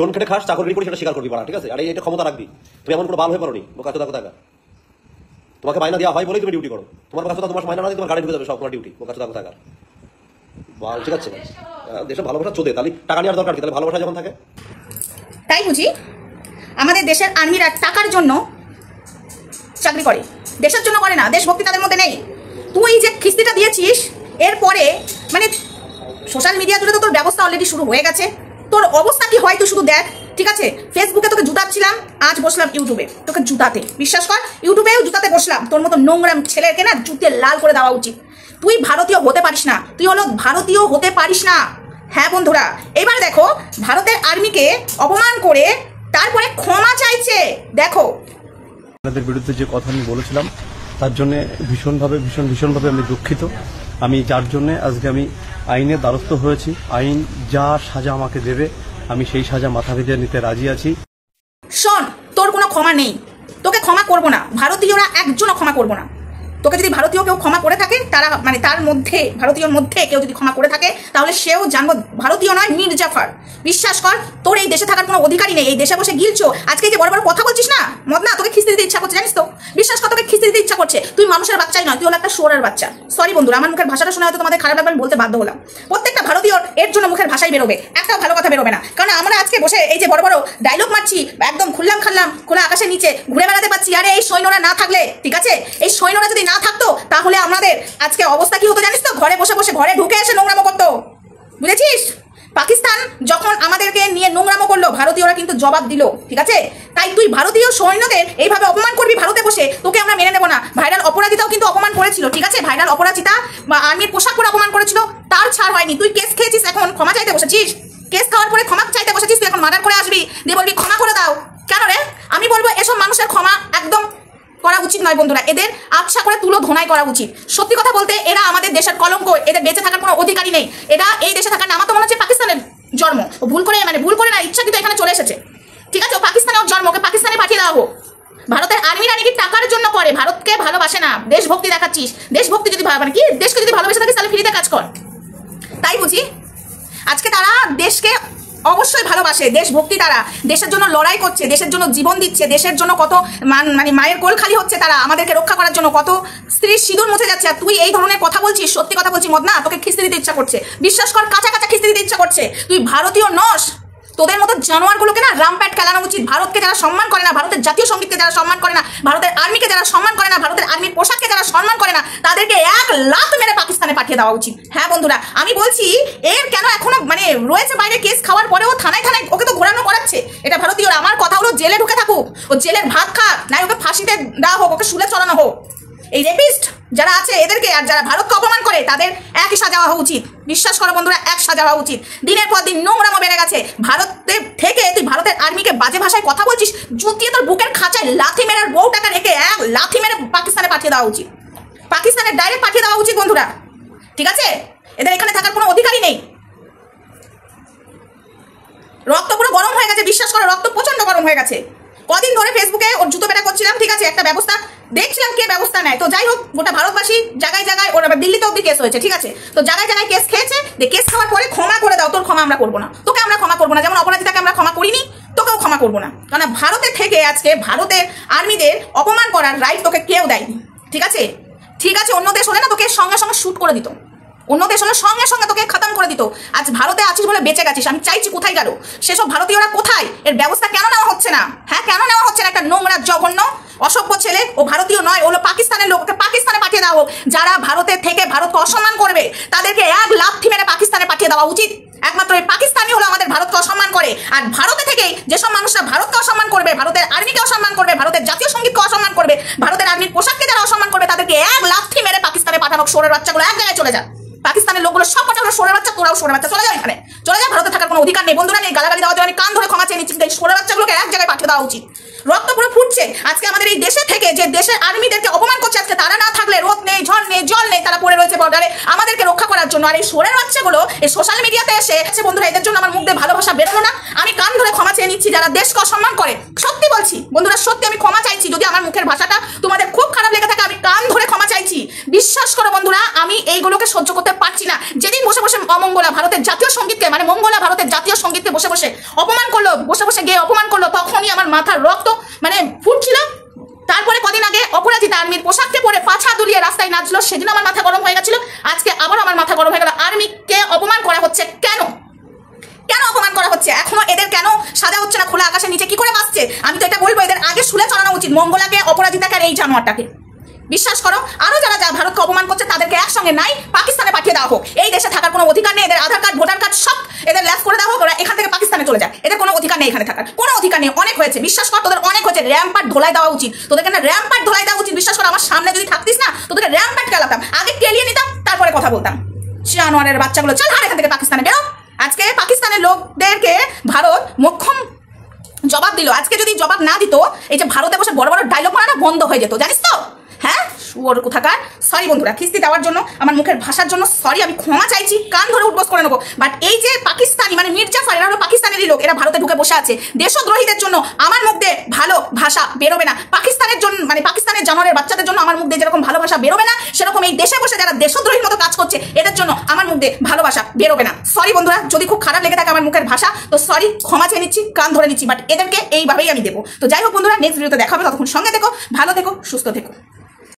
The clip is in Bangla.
জন খেটে খাস চাকরি করি সেটা স্বীকার করবি বাড়া, ঠিক আছে? আর এটা ক্ষমতা রাখবি। তুমি এমন কোনো বাল হয়ে পারোনি বোকা চোদা কোথাকার। তোমাকে মাইনা দেওয়া হয় বলেই তুমি ডিউটি করো। তোমার কাছে তোমার মাইনা না দিয়ে তোমার গাড়ি ঢুকে যাবে সব তোমার ডিউটি বোকা চোদা কোথাকার। বাল ঠিক আছে? দেশে ভালোবাসা চোদে, তাহলে টাকা নেওয়ার দরকার কি? তাহলে ভালোবাসা যখন থাকে তাই বুঝি আমাদের দেশের আর্মিরা টাকার জন্য চাকরি করে, দেশের জন্য করে না। দেশভক্তি তাদের মধ্যে নেই। তুই যে কিস্তিটা দিয়েছিস এরপরে মানে সোশ্যাল মিডিয়া জুড়ে তো তোর ব্যবস্থা অলরেডি শুরু হয়ে গেছে। তোর অবস্থা কি হয় তুই শুধু দেখ, ঠিক আছে? ফেসবুকে তোকে জুতাচ্ছিলাম, আজ বসলাম ইউটিউবে তোকে জুতাতে। বিশ্বাস কর, ইউটিউবেও জুতাতে বসলাম। তোর মতো নোংরা ছেলেকে না জুতে লাল করে দেওয়া উচিত। তুই ভারতীয় হতে পারিস না, তুই হলো ভারতীয় হতে পারিস না। হ্যাঁ বন্ধুরা, এবার দেখো ভারতের আর্মিকে অপমান করে তারপরে ক্ষমা চাইছে। দেখো আপনাদের বিরুদ্ধে যে কথা আমি বলেছিলাম তার জন্য ভীষণভাবে আমি দুঃখিত। আমি যার জন্য আজকে আমি আইনের দ্বারস্থ হয়েছি। আইন যা সাজা আমাকে দেবে আমি সেই সাজা মাথা ভেজে নিতে রাজি আছি। শোন, তোর কোনো ক্ষমা নেই, তোকে ক্ষমা করবো না। ভারতীয়রা একজনও ক্ষমা করবো না তোকে। যদি ভারতীয় কেউ ক্ষমা করে থাকে, তারা মানে তার মধ্যে ভারতীয়র মধ্যে কেউ যদি ক্ষমা করে থাকে তাহলে সেও জানবো ভারতীয় নয়, মির্জাফর। বিশ্বাস কর, তোর এই দেশে থাকার কোনো অধিকারই নেই। এই দেশে বসে গিলছো, আজকে যে বড় বড় কথা বলছিস না মদনা, তোকে খিস্তি দিতে ইচ্ছা করছে জানিস তো? বিশ্বাস কর, তোকে খিস্তি দিতে ইচ্ছা করছে। তুই মানুষের বাচ্চাই নয়, তুই হলো একটা শুয়োরের বাচ্চা। সরি বন্ধুরা, আমার মুখের ভাষাটা শুনে হয়তো তোমাদের খারাপ লাগবে, আমি বলতে বাধ্য হলাম। প্রত্যেকটা ভারতীয়র এর জন্য মুখের ভাষাই বেরোবে, একটা ভালো কথা বেরোবে না। কারণ আমরা আজকে বসে এই যে বড় বড় ডায়লগ মারছি, একদম খুললাম খাল্লাম খোলা আকাশের নিচে ঘুরে বেড়াতে পারছি। আরে এই সৈন্যরা না থাকলে, ঠিক আছে, এই সৈন্যরা যদি না থাকতো তাহলে আমাদের আজকে অবস্থা কি হতো জানিস তো? ঘরে বসে বসে ঘরে ঢুকে এসে নোংরামো করতো, বুঝেছিস? পাকিস্তান যখন আমাদেরকে নিয়ে নোংরামো করলো, ভারতীয়রা কিন্তু জবাব দিল, ঠিক আছে? তাই তুই ভারতীয় সৈন্যদের এইভাবে অপমান করবি ভারতে বসে, তোকে আমরা মেনে নেবো না। ভাইরাল অপরাজিতাও কিন্তু অপমান করেছিল, ঠিক আছে? ভাইরাল অপরাজিতা আর্মির পোশাক পরে অপমান করেছিল, তার ছাড় হয়নি। তুই কেস খেয়েছিস, এখন ক্ষমা চাইতে বসেছিস। কেস খাওয়ার পরে ক্ষমা চাইতে বসেছিস, তুই এখন মার্ডার করে আসবি, দিয়ে বলবি ক্ষমা করে দাও। কেন রে? আমি বলবো এসব মানুষের ক্ষমা একদম করা উচিত নয় বন্ধুরা। এদের আচ্ছা করে তুলো ধোনাই করা উচিত। সত্যি কথা বলতে এরা আমাদের দেশের কলঙ্ক, এদের বেঁচে থাকার কোনো অধিকারই নেই। এরা এই দেশে থাকার না, আমার তো মনে হচ্ছে পাকিস্তানের জন্ম। ও ভুল করে না, ইচ্ছাকৃত এখানে চলে এসেছে, ঠিক আছে? ও পাকিস্তানে ওর জন্ম, ওকে পাকিস্তানে পাঠিয়ে দেওয়া হোক। ভারতের আর্মিরা নাকি টাকার জন্য করে, ভারতকে ভালোবাসে না। দেশভক্তি দেখাচ্ছিস, দেশভক্তি যদি মানে কি দেশকে যদি ভালোবেসে থাকিস তাহলে ফ্রিতে কাজ কর। তাই বুঝি আজকে তারা দেশকে অবশ্যই ভালোবাসে, দেশভক্তি, তারা দেশের জন্য লড়াই করছে, দেশের জন্য জীবন দিচ্ছে, দেশের জন্য কত মানে মায়ের কোল খালি হচ্ছে তারা আমাদেরকে রক্ষা করার জন্য, কত স্ত্রীর সিঁদুর মুছে যাচ্ছে। আর তুই এই ধরনের কথা বলছিস? সত্যি কথা বলছি মদনা, তোকে খিস্তি দিতে ইচ্ছা করছে। বিশ্বাস কর, কাঁচা কাঁচা খিস্তি দিতে ইচ্ছা করছে। তুই ভারতীয় নস, তোদের মতো জানোয়ারগুলোকে না রামপ্যাট খেলানো উচিত। ভারতকে যারা সম্মান করে না, ভারতের জাতীয় সঙ্গীতকে যারা সম্মান করে না, ভারতের আর্মিকে যারা সম্মান করে না, ভারতের আর্মির পোশাককে যারা সম্মান করে না, তাদেরকে 1 লাখ মেরে পাকিস্তানে পাঠিয়ে দেওয়া উচিত। হ্যাঁ বন্ধুরা, আমি বলছি এর কেন এখনো মানে রয়েছে বাইরে, কেস খাওয়ার পরেও থানায় ওকে তো ঘোরানো করাচ্ছে। এটা ভারতীয়রা। আমার কথা হলো জেলে ঢুকে থাকুক, ও জেলের ভাত খাক, না ওকে ফাঁসিতে দেওয়া হোক, ওকে শুলে চড়ানো হোক। এই রেপিস্ট যারা আছে এদেরকে, আর যারা ভারতকে অপমান করে তাদের একই সাজা হওয়া উচিত। বিশ্বাস করো বন্ধুরা, এক সাজা হওয়া উচিত। দিনের পর দিন নোংরামো বেড়ে গেছে। ভারতের থেকে তুই ভারতের আর্মিকে বাজে ভাষায় কথা বলছিস, জুতিয়ে তোর বুকের খাঁচায় লাথি মেরে বউটাকে রেখে 1 লাথি মেরে পাকিস্তানে পাঠিয়ে দেওয়া উচিত। পাকিস্তানে ডাইরেক্ট পাঠিয়ে দেওয়া উচিত বন্ধুরা, ঠিক আছে? এদের এখানে থাকার কোনো অধিকারই নেই। রক্ত পুরো গরম হয়ে গেছে, বিশ্বাস করো, রক্ত প্রচন্ড গরম হয়ে গেছে। কদিন ধরে ফেসবুকে ওর জুতো বেটা করছিলাম, ঠিক আছে? একটা ব্যবস্থা দেখছিলাম কে ব্যবস্থা নেয়। তো যাই হোক, গোটা ভারতবাসী জায়গায় জায়গায়, ওর আবার দিল্লিতে অব্দি কেস হয়েছে, ঠিক আছে? তো জায়গায় জায়গায় কেস খেয়েছে। কেস খাওয়ার পরে ক্ষমা করে দাও। তোর ক্ষমা আমরা করবো না, তোকে আমরা ক্ষমা করবো না। যেমন অপরাজিতাকে আমরা ক্ষমা করিনি, তোকেও ক্ষমা করবো না। কারণ ভারতে থেকে আজকে ভারতের আর্মিদের অপমান করার রাইট তোকে কেউ দেয়নি, ঠিক আছে? ঠিক আছে, অন্য দেশ হলে না তোকে সঙ্গে সঙ্গে শুট করে দিত, অন্য দেশ হলে সঙ্গে সঙ্গে তোকে খতম করে দিত। আজ ভারতে আছিস বলে বেঁচে গেছিস। আমি চাইছি কোথায় গেল সেসব ভারতীয়রা, কোথায়? এর ব্যবস্থা কেন নেওয়া হচ্ছে না? হ্যাঁ, কেন নেওয়া হচ্ছে না? একটা নোংরা জঘন্য অসভ্য ছেলে, ও ভারতীয় নয়, ওগুলো পাকিস্তানের লোক, ওকে পাকিস্তানে পাঠিয়ে দেওয়া হোক। যারা ভারতের থেকে ভারতকে অসম্মান করবে তাদেরকে 1 লাথি মেরে পাকিস্তানে পাঠিয়ে দেওয়া উচিত। একমাত্র এই পাকিস্তানি হলো আমাদের ভারতকে অসম্মান করে। আর ভারতে থেকেই যেসব মানুষরা ভারতকে অসম্মান করবে, ভারতের আর্মিকে অসম্মান করবে, ভারতের জাতীয় সঙ্গীতকে অসম্মান করবে, ভারতের আর্মির পোশাককে যারা অসম্মান করবে, তাদেরকে 1 লাথি মেরে পাকিস্তানে পাঠানো। শোরের বাচ্চাগুলো এক জায়গায় চলে যায়। পাকিস্তানের লোকগুলো সব পাঠানো শোরের বাচ্চা, তোরাও শোরের বাচ্চা, চলে যায় এখানে, চলে যায়। ভারতে থাকার কোনো অধিকার নেই বন্ধুরা। নেই গালাগালি দেওয়া যায়, আমি কান ধরে ক্ষমা চেয়ে নিচ্ছি। এই শোরের বাচ্চাগুলোকে এক জায়গায় পাঠিয়ে দেওয়া উচিত। রক্ত পুরো ফুটছে আজকে আমাদের এই দেশে থেকে, যে দেশের আর্মিদেরকে অপমান করছে আজকে। তারা না থাকলে রোদ নেই, ঝড় নেই, জল নেই, তারা পড়ে রয়েছে বর্ডারে আমাদেরকে রক্ষা করার জন্য। আর এই শোরের বাচ্চাগুলো এই সোশ্যাল মিডিয়াতে এসে বন্ধুরা, এদের জন্য আমার মুখ দিয়ে ভালোবাসা বেরোলো না। আমি কান ধরে ক্ষমা চেয়ে নিচ্ছি যারা দেশকে অসম্মান করে। সত্যি বলছি বন্ধুরা, সত্যি আমি ক্ষমা চাইছি। যদি আমার মুখের ভাষাটা তোমাদের খুব খারাপ লেগে থাকে, আমি কান ধরে ক্ষমা চাইছি। বিশ্বাস করো বন্ধুরা, আমি এইগুলোকে সহ্য করতে পারছি না। যেদিন বসে বসে অমঙ্গলা ভারতের জাতীয় সঙ্গীতকে মানে মঙ্গলা ভারতের জাতীয় সঙ্গীতকে বসে বসে অপমান করলো, বসে বসে গিয়ে অপমান করলো, তখনই আমার মাথার রক্ত মানে ফুটছিল। তারপরে কদিন আগে অপরাজিতা আর্মির পোশাককে পরে পাছা দুলিয়ে রাস্তায় নাচলো, সেদিন আমার মাথা গরম হয়ে গেছিল। আজকে আবার আমার মাথা গরম হয়ে গেল। আর্মিকে অপমান করা হচ্ছে কেন? কেন অপমান করা হচ্ছে? এখনো এদের কেন সাজা হচ্ছে না? খোলা আকাশের নিচে কি করে বাঁচছে? আমি তো এটা বলবো, এদের আগে শুলে চালানো উচিত মঙ্গলাকে, অপরাজিতাকে আর এই জানোয়ারটাকে। বিশ্বাস করো, আরো যারা যা ভারতকে অপমান করছে তাদেরকে একসঙ্গে নাই পাকিস্তানে পাঠিয়ে দেওয়া হোক। এই দেশে থাকার কোনো অধিকার নেই। এদের আধার কার্ড, ভোটার কার্ড সব এদের ল্যাস করে দেওয়া হোক, ওরা এখান থেকে পাকিস্তানে চলে যায়। এদের কোনো অধিকার নেই এখানে থাকার, কোনো অধিকার নেই। অনেক হয়েছে, বিশ্বাস কর, তোদের অনেক হয়েছে। র্যাম্পার্ট ধোলাই দেওয়া উচিত তোদেরকে, না র্যাম্পার্ট ধোলাই দেওয়া উচিত। বিশ্বাস কর, আমার সামনে যদি থাকতিস না তোদেরকে র্যাম্পার্ট কেলাতাম, আগে কেলিয়ে নিতাম, তারপরে কথা বলতাম। জানোয়ারের বাচ্চাগুলো, চল আর এখান থেকে পাকিস্তানে বেরো। আজকে পাকিস্তানের লোকদেরকে ভারত মোক্ষম জবাব দিল। আজকে যদি জবাব না দিত, এই যে ভারতে বসে বড় বড় ডায়লগ মারা বন্ধ হয়ে যেত, জানিস তো? হ্যাঁ, শুয়োর কোথাকার। সরি বন্ধুরা, খিস্তি দেওয়ার জন্য, আমার মুখের ভাষার জন্য সরি, আমি ক্ষমা চাইছি, কান ধরে উঠবোস করে নেবো। বাট এই যে পাকিস্তানি মানে মির্জাফর, এরা হলো পাকিস্তানেরই লোক, এরা ভারতে ঢুকে বসে আছে। দেশদ্রোহীদের জন্য আমার মুখ দিয়ে ভালো ভাষা বেরোবে না। পাকিস্তানের জন্য মানে পাকিস্তানের জানোয়ারের বাচ্চাদের জন্য আমার মুখ দিয়ে যেরকম ভালো ভাষা বেরোবে না, সেরকম এই দেশে বসে যারা দেশদ্রোহীর মতো কাজ করছে এদের জন্য আমার মুখ দিয়ে ভালোবাসা বেরোবে না। সরি বন্ধুরা, যদি খুব খারাপ লেগে থাকে আমার মুখের ভাষা, তো সরি, ক্ষমা চেয়ে নিচ্ছি, কান ধরে নিচ্ছি। বাট এদেরকে এইভাবেই আমি দেবো। তো যাই হোক বন্ধুরা, নেক্সট ভিডিওতে দেখা হবে, ততক্ষণ সঙ্গে থেকো, ভালো থেকো, সুস্থ থেকো।